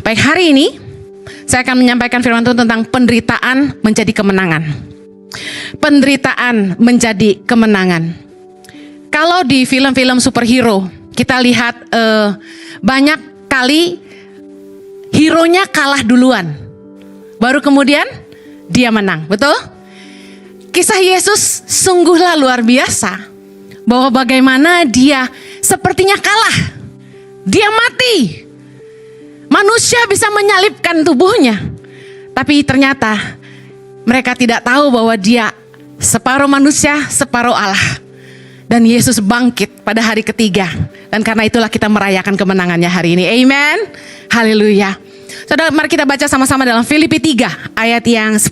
Baik, hari ini saya akan menyampaikan firman Tuhan tentang penderitaan menjadi kemenangan. Penderitaan menjadi kemenangan. Kalau di film-film superhero, kita lihat banyak kali hero-nya kalah duluan, baru kemudian dia menang, betul? Kisah Yesus sungguhlah luar biasa, bahwa bagaimana dia sepertinya kalah, dia mati. Manusia bisa menyalibkan tubuhnya, tapi ternyata mereka tidak tahu bahwa dia separuh manusia, separuh Allah. Dan Yesus bangkit pada hari ketiga. Dan karena itulah kita merayakan kemenangannya hari ini. Amen. Haleluya. Saudara, mari kita baca sama-sama dalam Filipi 3 ayat yang 10.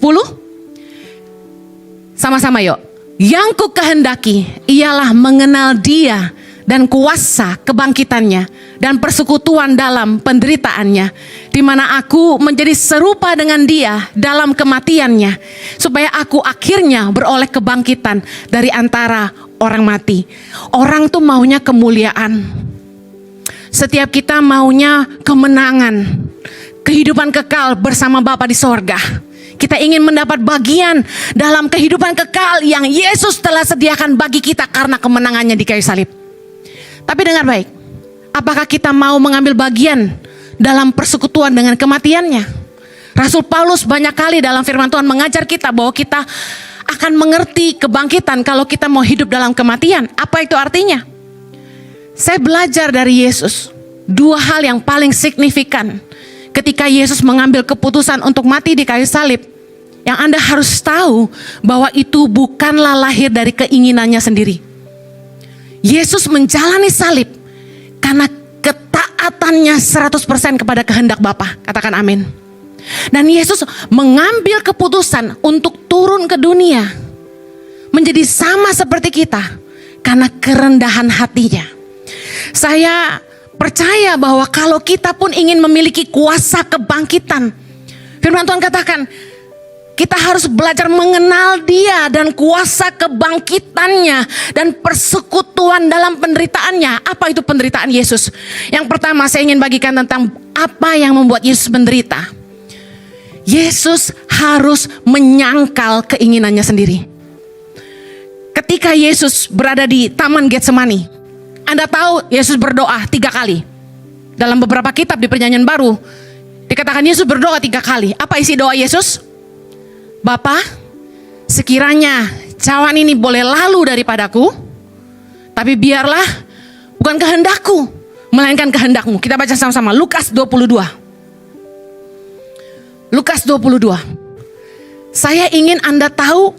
Sama-sama yuk. Yang ku kehendaki ialah mengenal Dia dan kuasa kebangkitannya dan persekutuan dalam penderitaannya, di mana aku menjadi serupa dengan Dia dalam kematiannya, supaya aku akhirnya beroleh kebangkitan dari antara orang mati. Orang tuh maunya kemuliaan. Setiap kita maunya kemenangan, kehidupan kekal bersama Bapa di sorga. Kita ingin mendapat bagian dalam kehidupan kekal yang Yesus telah sediakan bagi kita karena kemenangannya di kayu salib. Tapi dengar baik, apakah kita mau mengambil bagian dalam persekutuan dengan kematiannya? Rasul Paulus banyak kali dalam firman Tuhan mengajar kita bahwa kita akan mengerti kebangkitan kalau kita mau hidup dalam kematian. Apa itu artinya? Saya belajar dari Yesus dua hal yang paling signifikan ketika Yesus mengambil keputusan untuk mati di kayu salib. Yang Anda harus tahu bahwa itu bukanlah lahir dari keinginannya sendiri. Yesus menjalani salib karena ketaatannya 100% kepada kehendak Bapa. Katakan amin. Dan Yesus mengambil keputusan untuk turun ke dunia menjadi sama seperti kita karena kerendahan hatinya. Saya percaya bahwa kalau kita pun ingin memiliki kuasa kebangkitan, firman Tuhan katakan kita harus belajar mengenal Dia dan kuasa kebangkitannya dan persekutuan dalam penderitaannya. Apa itu penderitaan Yesus? Yang pertama saya ingin bagikan tentang apa yang membuat Yesus menderita. Yesus harus menyangkal keinginannya sendiri. Ketika Yesus berada di Taman Getsemani, Anda tahu Yesus berdoa 3 kali. Dalam beberapa kitab di Perjanjian Baru dikatakan Yesus berdoa 3 kali. Apa isi doa Yesus? Bapa, sekiranya cawan ini boleh lalu daripadaku, tapi biarlah bukan kehendakku, melainkan kehendakmu. Kita baca sama-sama Lukas 22. Lukas 22. Saya ingin Anda tahu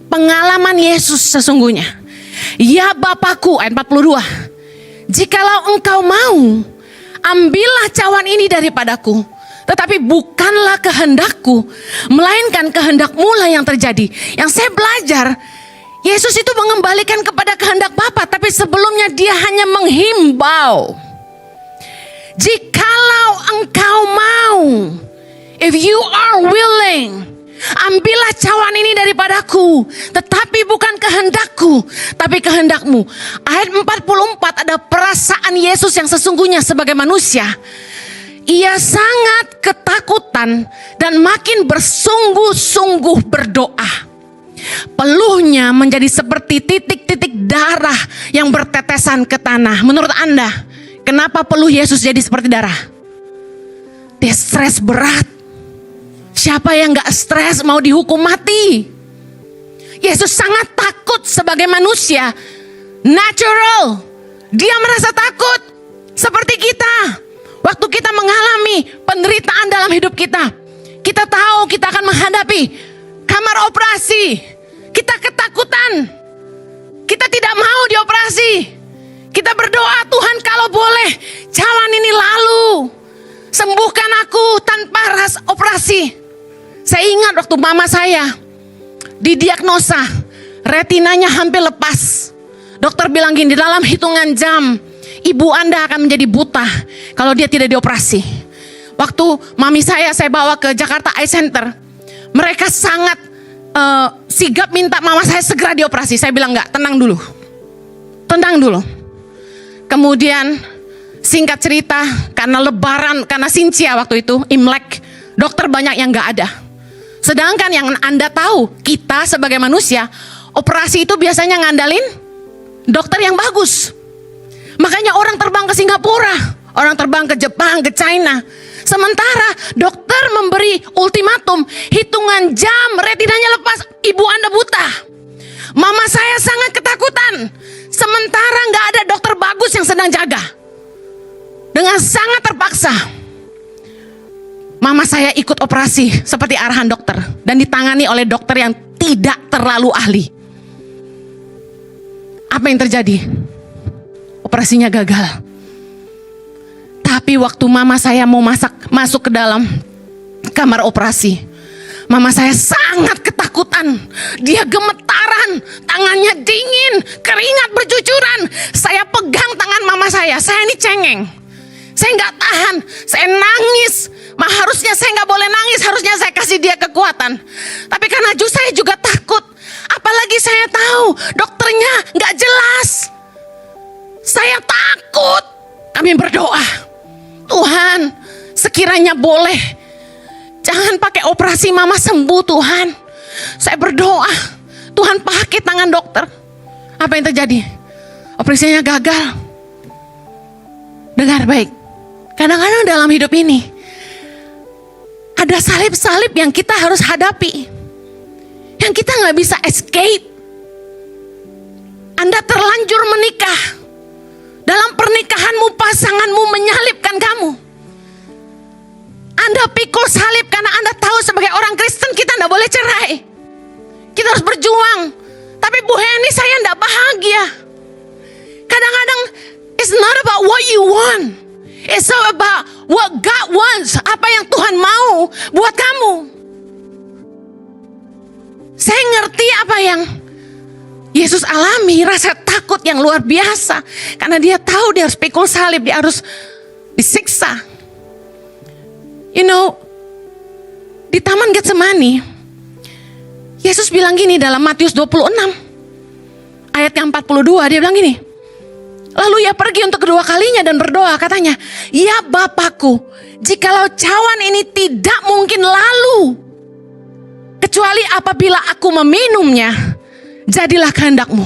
pengalaman Yesus sesungguhnya. Ya Bapakku, ayat 42. Jikalau engkau mau, ambillah cawan ini daripadaku. Tetapi bukanlah kehendakku, melainkan kehendakmu lah yang terjadi. Yang saya belajar, Yesus itu mengembalikan kepada kehendak Bapa, tapi sebelumnya dia hanya menghimbau. Jikalau engkau mau, if you are willing, ambillah cawan ini daripadaku, tetapi bukan kehendakku, tapi kehendakmu. Ayat 44 ada perasaan Yesus yang sesungguhnya sebagai manusia. Ia sangat ketakutan dan makin bersungguh-sungguh berdoa. Peluhnya menjadi seperti titik-titik darah yang bertetesan ke tanah. Menurut Anda, kenapa peluh Yesus jadi seperti darah? Dia stres berat. Siapa yang gak stres mau dihukum mati? Yesus sangat takut sebagai manusia. Natural. Dia merasa takut seperti kita. Waktu kita mengalami penderitaan dalam hidup kita, kita tahu kita akan menghadapi kamar operasi. Kita ketakutan. Kita tidak mau dioperasi. Kita berdoa, Tuhan kalau boleh cawan ini lalu. Sembuhkan aku tanpa operasi. Saya ingat waktu mama saya didiagnosa retinanya hampir lepas. Dokter bilang gini, dalam hitungan jam ibu Anda akan menjadi buta kalau dia tidak dioperasi. Waktu mami saya bawa ke Jakarta Eye Center, mereka sangat sigap minta mama saya segera dioperasi. Saya bilang enggak, tenang dulu. Kemudian Singkat cerita, karena lebaran, karena Sintia waktu itu, Imlek, dokter banyak yang gak ada. Sedangkan yang Anda tahu, kita sebagai manusia, operasi itu biasanya ngandalin dokter yang bagus. Makanya orang terbang ke Singapura, orang terbang ke Jepang, ke China. Sementara dokter memberi ultimatum, hitungan jam retinanya lepas, ibu Anda buta. Mama saya sangat ketakutan. Sementara gak ada dokter bagus yang sedang jaga. Dengan sangat terpaksa, mama saya ikut operasi seperti arahan dokter. Dan ditangani oleh dokter yang tidak terlalu ahli. Apa yang terjadi? Operasinya gagal. Tapi waktu mama saya mau masuk ke dalam kamar operasi, mama saya sangat ketakutan. Dia gemetaran, tangannya dingin, keringat bercucuran. Saya pegang tangan mama saya ini cengeng. Saya nggak tahan, saya nangis. Harusnya saya nggak boleh nangis, harusnya saya kasih dia kekuatan. Tapi karena saya juga takut. Apalagi saya tahu dokternya nggak jelas. Saya takut. Kami berdoa, Tuhan, sekiranya boleh, jangan pakai operasi mama sembuh Tuhan. Saya berdoa, Tuhan pakai tangan dokter. Apa yang terjadi? Operasinya gagal. Dengar baik, kadang-kadang dalam hidup ini ada salib-salib yang kita harus hadapi, yang kita gak bisa escape. Anda terlanjur menikah. Dalam pernikahanmu pasanganmu menyalibkan kamu. Anda pikul salib karena Anda tahu sebagai orang Kristen kita gak boleh cerai. Kita harus berjuang. Tapi Bu Heni, saya gak bahagia. Kadang-kadang it's not about what you want. It's all about what God wants. Apa yang Tuhan mau buat kamu. Saya ngerti apa yang Yesus alami, rasa takut yang luar biasa. Karena dia tahu dia harus pikul salib, dia harus disiksa. You know, di Taman Getsemani, Yesus bilang gini dalam Matius 26, ayat yang 42, dia bilang gini. Lalu ia pergi untuk kedua kalinya dan berdoa, katanya, ya Bapakku, jikalau cawan ini tidak mungkin lalu, kecuali apabila aku meminumnya, jadilah kehendakmu.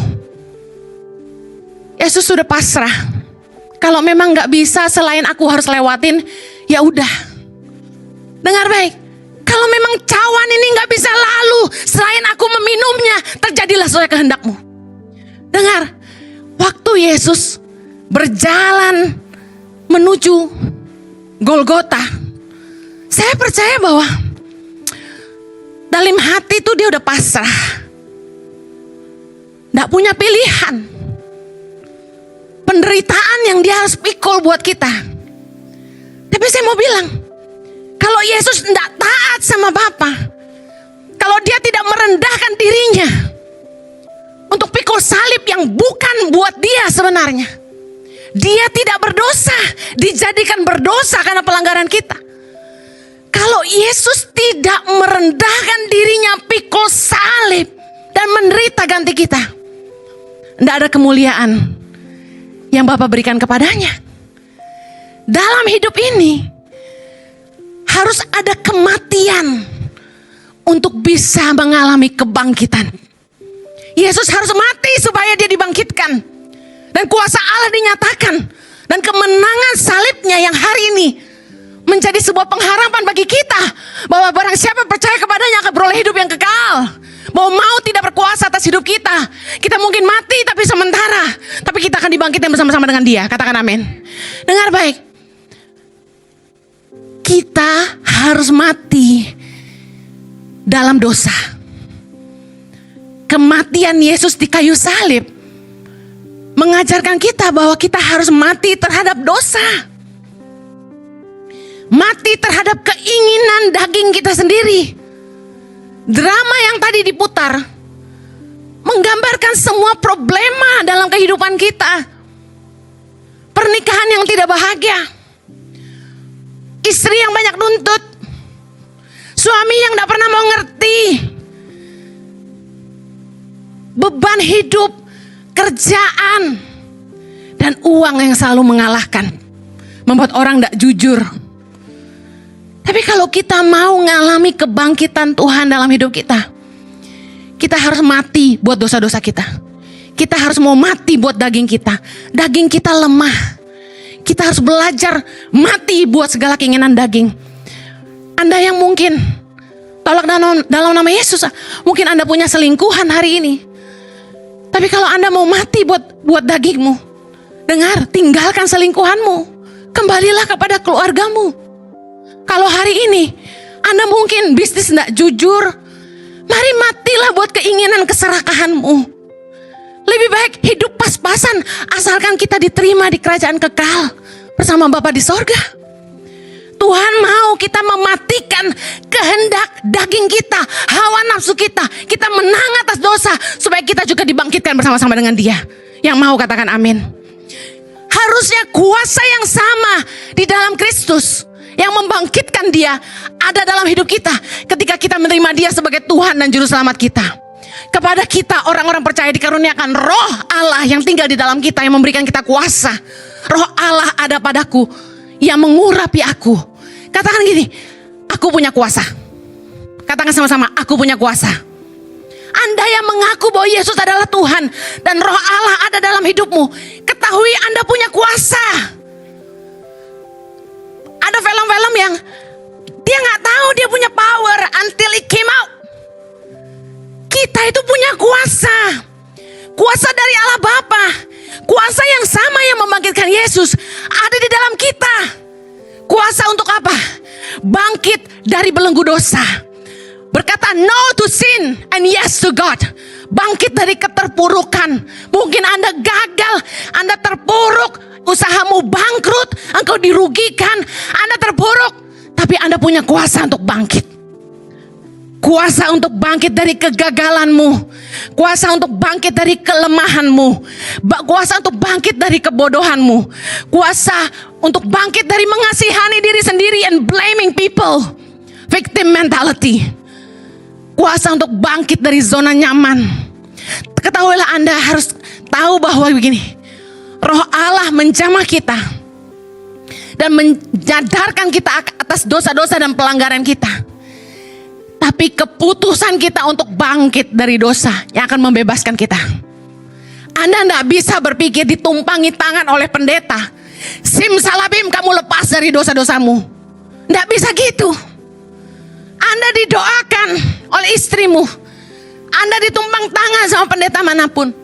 Yesus sudah pasrah. Kalau memang gak bisa selain aku harus lewatin, ya udah. Dengar baik, kalau memang cawan ini gak bisa lalu selain aku meminumnya, terjadilah sesuai kehendakmu. Dengar, waktu Yesus berjalan menuju Golgota, saya percaya bahwa dalam hati itu dia udah pasrah. Gak punya pilihan. Penderitaan yang dia harus pikul buat kita. Tapi saya mau bilang, kalau Yesus tidak taat sama Bapa, kalau dia tidak merendahkan dirinya untuk pikul salib yang bukan buat dia sebenarnya, dia tidak berdosa, dijadikan berdosa karena pelanggaran kita. Kalau Yesus tidak merendahkan dirinya pikul salib dan menderita ganti kita, tidak ada kemuliaan yang Bapa berikan kepadanya. Dalam hidup ini harus ada kematian untuk bisa mengalami kebangkitan. Yesus harus mati supaya dia dibangkitkan. Dan kuasa Allah dinyatakan. Dan kemenangan salibnya yang hari ini menjadi sebuah pengharapan bagi kita. Bahwa barang siapa percaya kepadanya akan beroleh hidup yang kekal. Bahwa maut tidak berkuasa atas hidup kita. Kita mungkin mati tapi sementara. Tapi kita akan dibangkitkan bersama-sama dengan dia. Katakan amin. Dengar baik. Kita harus mati dalam dosa. Kematian Yesus di kayu salib mengajarkan kita bahwa kita harus mati terhadap dosa. Mati terhadap keinginan daging kita sendiri. Drama yang tadi diputar menggambarkan semua problema dalam kehidupan kita. Pernikahan yang tidak bahagia, istri yang banyak nuntut, suami yang tidak pernah mau ngerti, beban hidup, kerjaan, dan uang yang selalu mengalahkan. membuat orang tidak jujur. Tapi kalau kita mau mengalami kebangkitan Tuhan dalam hidup kita, kita harus mati buat dosa-dosa kita. Kita harus mau mati buat daging kita. Daging kita lemah. Kita harus belajar mati buat segala keinginan daging. Anda yang mungkin tolak dalam nama Yesus, mungkin Anda punya selingkuhan hari ini. Tapi kalau Anda mau mati buat dagingmu, dengar, tinggalkan selingkuhanmu. Kembalilah kepada keluargamu. Kalau hari ini Anda mungkin bisnis tidak jujur, mari matilah buat keinginan keserakahanmu. Lebih baik hidup pas-pasan asalkan kita diterima di kerajaan kekal bersama Bapa di sorga. Tuhan mau kita mematikan kehendak daging kita, hawa nafsu kita. Kita menang atas dosa supaya kita juga dibangkitkan bersama-sama dengan Dia. Yang mau katakan amin. Harusnya kuasa yang sama di dalam Kristus yang membangkitkan Dia ada dalam hidup kita ketika kita menerima Dia sebagai Tuhan dan Juru Selamat kita. Kepada kita orang-orang percaya dikaruniakan Roh Allah yang tinggal di dalam kita, yang memberikan kita kuasa. Roh Allah ada padaku yang mengurapi aku. Katakan gini, aku punya kuasa. Katakan sama-sama, aku punya kuasa. Anda yang mengaku bahwa Yesus adalah Tuhan dan Roh Allah ada dalam hidupmu, ketahui Anda punya kuasa. Ada film-film yang dia nggak tahu dia punya power until it came out. Kita itu punya kuasa. Kuasa dari Allah Bapa. Kuasa yang sama yang membangkitkan Yesus ada di dalam kita. Kuasa untuk apa? Bangkit dari belenggu dosa. Berkata no to sin and yes to God. Bangkit dari keterpurukan. Mungkin Anda gagal, Anda terpuruk, usahamu bangkrut, engkau dirugikan, Anda terpuruk. Tapi Anda punya kuasa untuk bangkit. Kuasa untuk bangkit dari kegagalanmu. Kuasa untuk bangkit dari kelemahanmu. Kuasa untuk bangkit dari kebodohanmu. Kuasa untuk bangkit dari mengasihani diri sendiri and blaming people. Victim mentality. Kuasa untuk bangkit dari zona nyaman. Ketahuilah Anda harus tahu bahwa begini. Roh Allah menjamah kita dan menyadarkan kita atas dosa-dosa dan pelanggaran kita. Tapi keputusan kita untuk bangkit dari dosa yang akan membebaskan kita. Anda tidak bisa berpikir ditumpangi tangan oleh pendeta. Simsalabim kamu lepas dari dosa-dosamu. Tidak bisa gitu. Anda didoakan oleh istrimu. Anda ditumpang tangan sama pendeta manapun.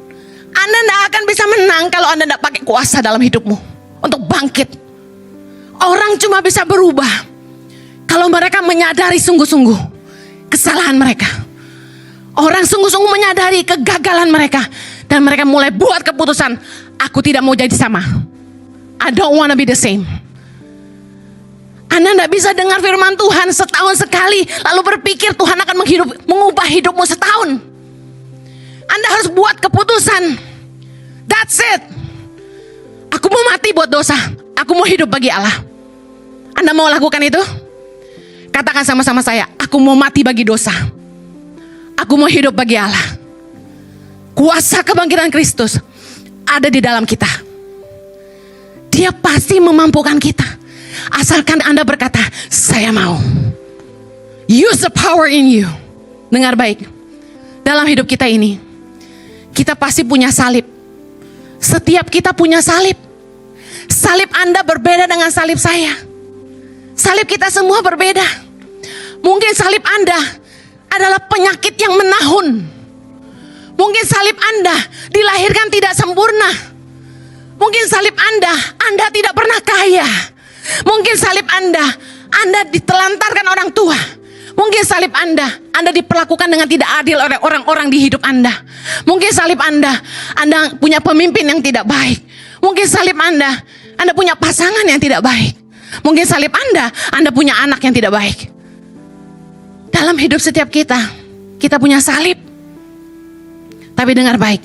Anda tidak akan bisa menang kalau Anda tidak pakai kuasa dalam hidupmu untuk bangkit. Orang cuma bisa berubah kalau mereka menyadari sungguh-sungguh kesalahan mereka. Orang sungguh-sungguh menyadari kegagalan mereka dan mereka mulai buat keputusan, aku tidak mau jadi sama. I don't want to be the same. Anda tidak bisa dengar firman Tuhan setahun sekali lalu berpikir Tuhan akan mengubah hidupmu setahun. Anda harus buat keputusan. That's it. Aku mau mati buat dosa. Aku mau hidup bagi Allah. Anda mau lakukan itu? Katakan sama-sama saya, aku mau mati bagi dosa. Aku mau hidup bagi Allah. Kuasa kebangkitan Kristus ada di dalam kita. Dia pasti memampukan kita. Asalkan Anda berkata, saya mau. Use the power in you. Dengar baik. Dalam hidup kita ini, kita pasti punya salib. Setiap kita punya salib. Salib Anda berbeda dengan salib saya. Salib kita semua berbeda. Mungkin salib Anda adalah penyakit yang menahun. Mungkin salib Anda dilahirkan tidak sempurna. Mungkin salib Anda tidak pernah kaya. Mungkin salib Anda ditelantarkan orang tua. Mungkin salib Anda diperlakukan dengan tidak adil oleh orang-orang di hidup Anda. Mungkin salib Anda punya pemimpin yang tidak baik. Mungkin salib Anda punya pasangan yang tidak baik. Mungkin salib Anda punya anak yang tidak baik. Dalam hidup setiap kita punya salib. Tapi dengar baik.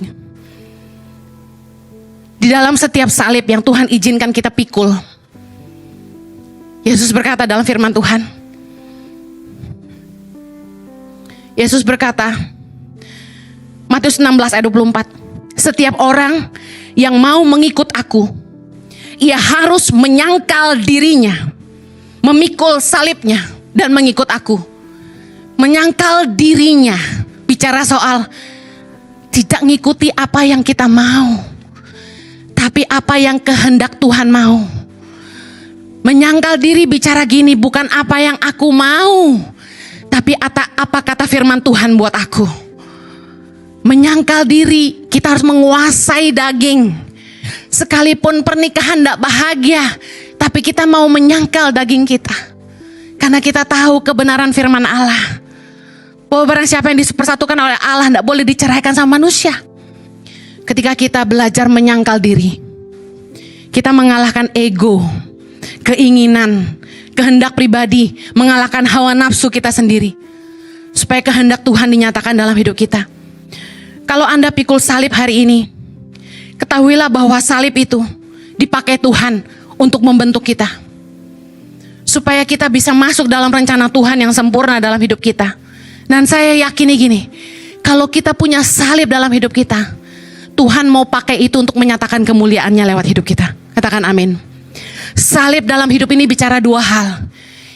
Di dalam setiap salib yang Tuhan izinkan kita pikul, Yesus berkata dalam firman Tuhan. Yesus berkata, Matius 16 ayat 24. Setiap orang yang mau mengikut aku, ia harus menyangkal dirinya, memikul salibnya, dan mengikut aku. Menyangkal dirinya, bicara soal tidak ngikuti apa yang kita mau, tapi apa yang kehendak Tuhan mau. Menyangkal diri bicara gini, bukan apa yang aku mau, tapi apa kata firman Tuhan buat aku. Menyangkal diri, kita harus menguasai daging. Sekalipun pernikahan tidak bahagia, tapi kita mau menyangkal daging kita. Karena kita tahu kebenaran firman Allah, bahwa barang siapa yang dipersatukan oleh Allah tidak boleh diceraikan sama manusia. Ketika kita belajar menyangkal diri, kita mengalahkan ego, keinginan, kehendak pribadi, mengalahkan hawa nafsu kita sendiri, supaya kehendak Tuhan dinyatakan dalam hidup kita. Kalau Anda pikul salib hari ini, ketahuilah bahwa salib itu dipakai Tuhan untuk membentuk kita, supaya kita bisa masuk dalam rencana Tuhan yang sempurna dalam hidup kita. Dan saya yakini gini, kalau kita punya salib dalam hidup kita, Tuhan mau pakai itu untuk menyatakan kemuliaannya lewat hidup kita. Katakan amin. Salib dalam hidup ini bicara dua hal.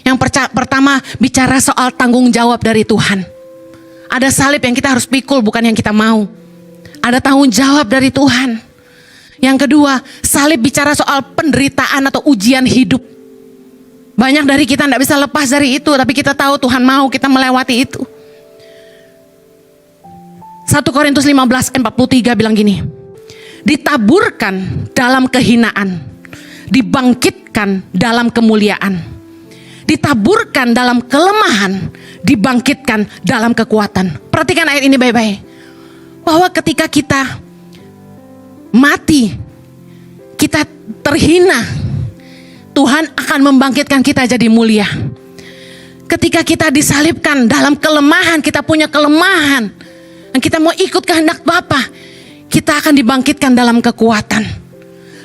Yang pertama bicara soal tanggung jawab dari Tuhan. Ada salib yang kita harus pikul, bukan yang kita mau. Ada tanggung jawab dari Tuhan. Yang kedua, salib bicara soal penderitaan atau ujian hidup. Banyak dari kita tidak bisa lepas dari itu, tapi kita tahu Tuhan mau kita melewati itu. 1 Korintus 15:43 bilang gini, ditaburkan dalam kehinaan, dibangkitkan dalam kemuliaan. Ditaburkan dalam kelemahan, dibangkitkan dalam kekuatan. Perhatikan ayat ini baik-baik. Bahwa ketika kita mati, kita terhina, Tuhan akan membangkitkan kita jadi mulia. Ketika kita disalibkan dalam kelemahan, kita punya kelemahan, dan kita mau ikut kehendak Bapa, kita akan dibangkitkan dalam kekuatan.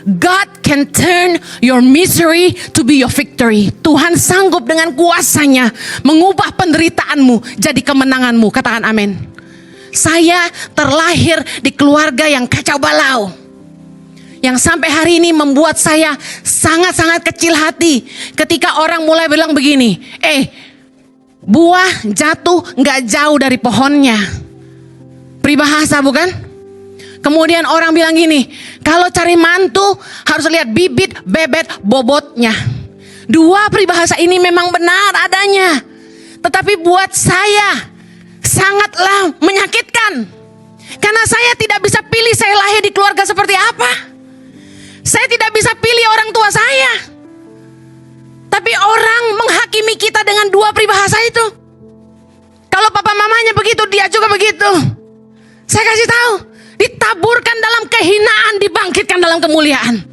God can turn your misery to be your victory. Tuhan sanggup dengan kuasanya mengubah penderitaanmu jadi kemenanganmu. Katakan amin. Saya terlahir di keluarga yang kacau balau, yang sampai hari ini membuat saya sangat-sangat kecil hati ketika orang mulai bilang begini, buah jatuh gak jauh dari pohonnya. Peribahasa bukan? Kemudian orang bilang gini, kalau cari mantu harus lihat bibit, bebet, bobotnya. Dua peribahasa ini memang benar adanya, tetapi buat saya sangatlah menyakitkan. Karena saya tidak bisa pilih saya lahir di keluarga seperti apa. Saya tidak bisa pilih orang tua saya. Tapi orang menghakimi kita dengan dua peribahasa itu. Kalau papa mamanya begitu, dia juga begitu. Saya kasih tahu, ditaburkan dalam kehinaan, dibangkitkan dalam kemuliaan.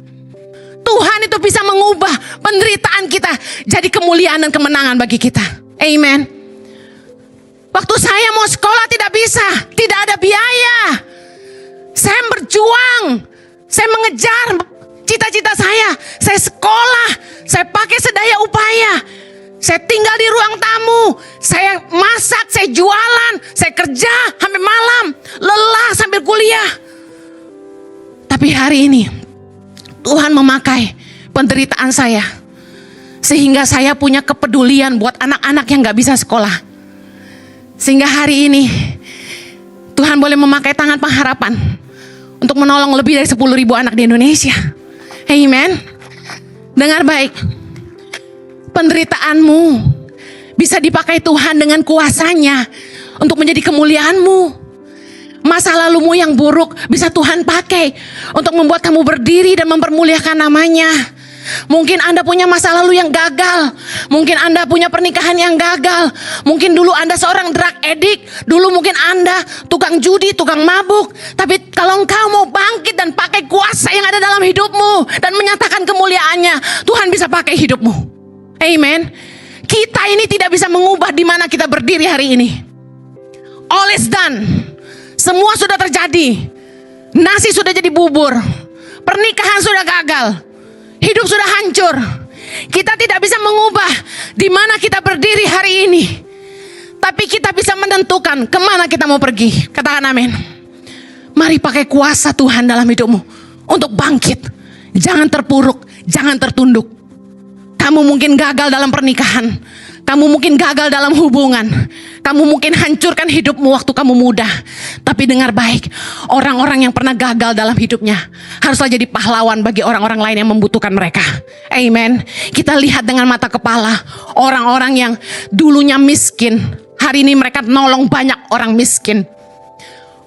Tuhan itu bisa mengubah penderitaan kita jadi kemuliaan dan kemenangan bagi kita. Amen. Waktu saya mau sekolah tidak bisa, tidak ada biaya. Saya berjuang, saya mengejar cita-cita saya sekolah, saya pakai sedaya upaya. Saya tinggal di ruang tamu, saya masak, saya jualan, saya kerja sampai malam, lelah sambil kuliah. Tapi hari ini Tuhan memakai penderitaan saya sehingga saya punya kepedulian buat anak-anak yang gak bisa sekolah. Sehingga hari ini Tuhan boleh memakai tangan pengharapan untuk menolong lebih dari 10.000 anak di Indonesia. Amen. Dengar baik. Penderitaanmu bisa dipakai Tuhan dengan kuasanya untuk menjadi kemuliaanmu. Masa lalumu yang buruk bisa Tuhan pakai untuk membuat kamu berdiri dan mempermuliakan namanya. Mungkin Anda punya masa lalu yang gagal. Mungkin Anda punya pernikahan yang gagal. Mungkin dulu Anda seorang drug addict. Dulu mungkin Anda tukang judi, tukang mabuk. Tapi kalau engkau mau bangkit dan pakai kuasa yang ada dalam hidupmu dan menyatakan kemuliaannya, Tuhan bisa pakai hidupmu. Amen. Kita ini tidak bisa mengubah di mana kita berdiri hari ini. All is done. Semua sudah terjadi. Nasi sudah jadi bubur. Pernikahan sudah gagal. Hidup sudah hancur. Kita tidak bisa mengubah di mana kita berdiri hari ini. Tapi kita bisa menentukan kemana kita mau pergi. Katakan amin. Mari pakai kuasa Tuhan dalam hidupmu untuk bangkit. Jangan terpuruk, jangan tertunduk. Kamu mungkin gagal dalam pernikahan, kamu mungkin gagal dalam hubungan, kamu mungkin hancurkan hidupmu waktu kamu muda. Tapi dengar baik, orang-orang yang pernah gagal dalam hidupnya haruslah jadi pahlawan bagi orang-orang lain yang membutuhkan mereka. Amen. Kita lihat dengan mata kepala orang-orang yang dulunya miskin, hari ini mereka nolong banyak orang miskin.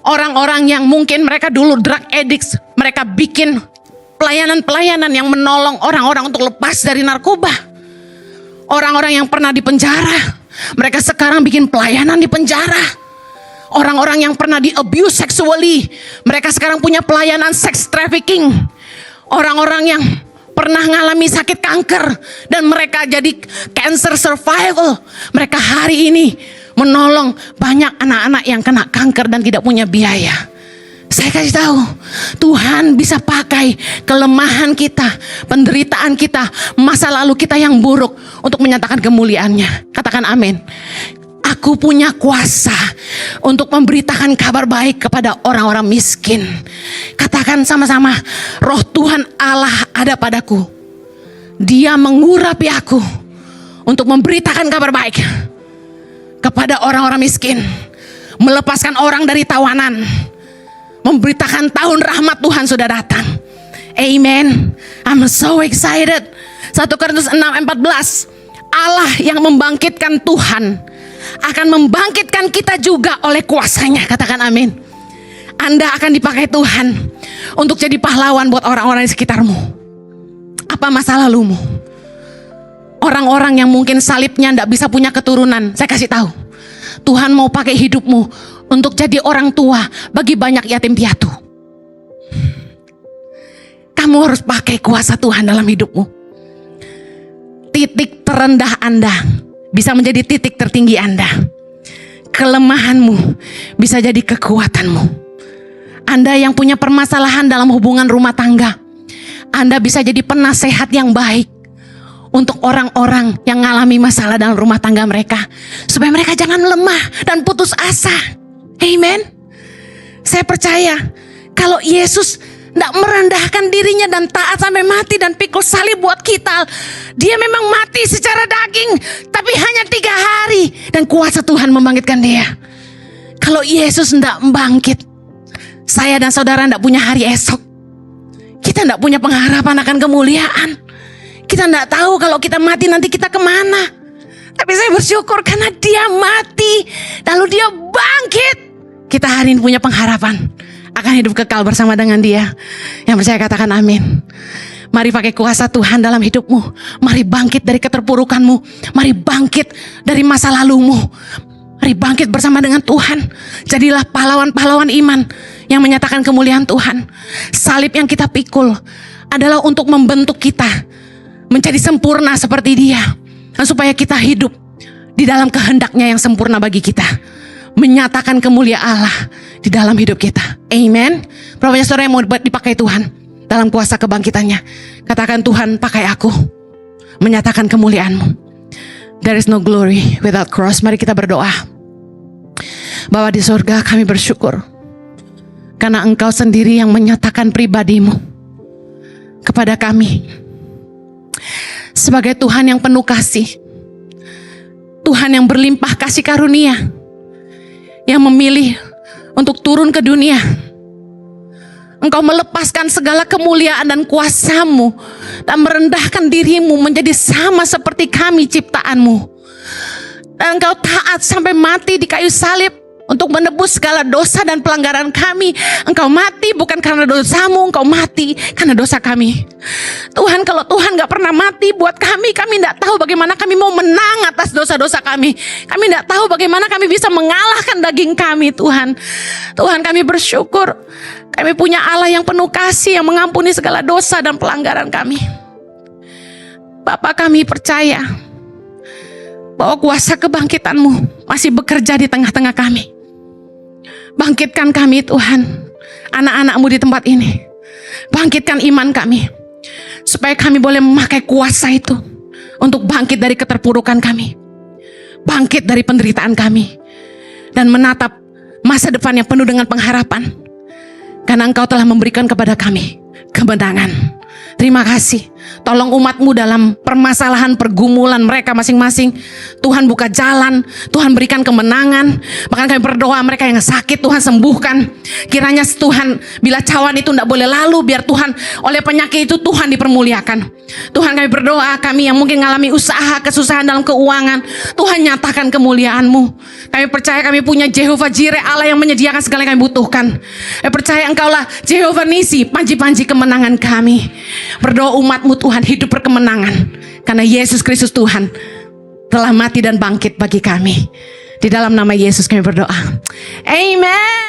Orang-orang yang mungkin mereka dulu drug addicts, mereka bikin pelayanan-pelayanan yang menolong orang-orang untuk lepas dari narkoba. Orang-orang yang pernah di penjara, mereka sekarang bikin pelayanan di penjara. Orang-orang yang pernah di abuse sexually, mereka sekarang punya pelayanan sex trafficking. Orang-orang yang pernah mengalami sakit kanker dan mereka jadi cancer survival, mereka hari ini menolong banyak anak-anak yang kena kanker dan tidak punya biaya. Saya kasih tahu, Tuhan bisa pakai kelemahan kita, penderitaan kita, masa lalu kita yang buruk untuk menyatakan kemuliaannya. Katakan amin. Aku punya kuasa untuk memberitakan kabar baik kepada orang-orang miskin. Katakan sama-sama, Roh Tuhan Allah ada padaku. Dia mengurapi aku untuk memberitakan kabar baik kepada orang-orang miskin, melepaskan orang dari tawanan, memberitakan tahun rahmat Tuhan sudah datang. Amen. I'm so excited. 1 Korintus 6:14. Allah yang membangkitkan Tuhan akan membangkitkan kita juga oleh kuasanya. Katakan amin. Anda akan dipakai Tuhan untuk jadi pahlawan buat orang-orang di sekitarmu. Apa masa lalumu? Orang-orang yang mungkin salibnya tidak bisa punya keturunan, saya kasih tahu, Tuhan mau pakai hidupmu untuk jadi orang tua bagi banyak yatim piatu. Kamu harus pakai kuasa Tuhan dalam hidupmu. Titik terendah Anda bisa menjadi titik tertinggi Anda. Kelemahanmu bisa jadi kekuatanmu. Anda yang punya permasalahan dalam hubungan rumah tangga, Anda bisa jadi penasehat yang baik untuk orang-orang yang mengalami masalah dalam rumah tangga mereka, supaya mereka jangan lemah dan putus asa. Amen. Saya percaya kalau Yesus tidak merendahkan dirinya dan taat sampai mati dan pikul salib buat kita, dia memang mati secara daging, tapi hanya 3 hari dan kuasa Tuhan membangkitkan dia. Kalau Yesus tidak bangkit, saya dan saudara tidak punya hari esok. Kita tidak punya pengharapan akan kemuliaan. Kita tidak tahu kalau kita mati nanti kita kemana. Tapi saya bersyukur karena dia mati lalu dia bangkit. Kita hari ini punya pengharapan akan hidup kekal bersama dengan dia. Yang percaya katakan amin. Mari pakai kuasa Tuhan dalam hidupmu. Mari bangkit dari keterpurukanmu. Mari bangkit dari masa lalumu. Mari bangkit bersama dengan Tuhan. Jadilah pahlawan-pahlawan iman yang menyatakan kemuliaan Tuhan. Salib yang kita pikul adalah untuk membentuk kita menjadi sempurna seperti dia, dan supaya kita hidup di dalam kehendaknya yang sempurna bagi kita, menyatakan kemuliaan Allah di dalam hidup kita. Amen. Berapa banyak saudara yang mau dipakai Tuhan dalam kuasa kebangkitannya? Katakan, Tuhan pakai aku menyatakan kemuliaan-Mu. There is no glory without cross. Mari kita berdoa. Bapa di surga, kami bersyukur karena Engkau sendiri yang menyatakan pribadi-Mu kepada kami sebagai Tuhan yang penuh kasih, Tuhan yang berlimpah kasih karunia, yang memilih untuk turun ke dunia. Engkau melepaskan segala kemuliaan dan kuasa-Mu dan merendahkan diri-Mu menjadi sama seperti kami ciptaan-Mu. Dan Engkau taat sampai mati di kayu salib untuk menebus segala dosa dan pelanggaran kami. Engkau mati bukan karena dosa-Mu, Engkau mati karena dosa kami. Tuhan, kalau Tuhan gak pernah mati buat kami gak tahu bagaimana kami mau menang atas dosa-dosa kami. Kami gak tahu bagaimana kami bisa mengalahkan daging kami, Tuhan. Tuhan, kami bersyukur kami punya Allah yang penuh kasih, yang mengampuni segala dosa dan pelanggaran kami. Bapa, kami percaya bahwa kuasa kebangkitan-Mu masih bekerja di tengah-tengah kami. Bangkitkan kami Tuhan, anak-anak-Mu di tempat ini. Bangkitkan iman kami, supaya kami boleh memakai kuasa itu untuk bangkit dari keterpurukan kami, bangkit dari penderitaan kami, dan menatap masa depan yang penuh dengan pengharapan. Karena Engkau telah memberikan kepada kami kemenangan. Terima kasih Tolong umat-Mu dalam permasalahan pergumulan mereka masing-masing. Tuhan buka jalan, Tuhan berikan kemenangan. Bahkan kami berdoa mereka yang sakit Tuhan sembuhkan. Kiranya Tuhan, bila cawan itu tidak boleh lalu, biar Tuhan oleh penyakit itu Tuhan dipermuliakan. Tuhan, kami berdoa, kami yang mungkin mengalami usaha kesusahan dalam keuangan, Tuhan nyatakan kemuliaan-Mu. Kami percaya kami punya Jehovah Jireh, Allah yang menyediakan segala yang kami butuhkan. Kami percaya Engkaulah Jehovah Nisi, panji-panji kemenangan kami. Berdoa umat-Mu Tuhan hidup berkemenangan, karena Yesus Kristus Tuhan telah mati dan bangkit bagi kami. Di dalam nama Yesus kami berdoa. Amen.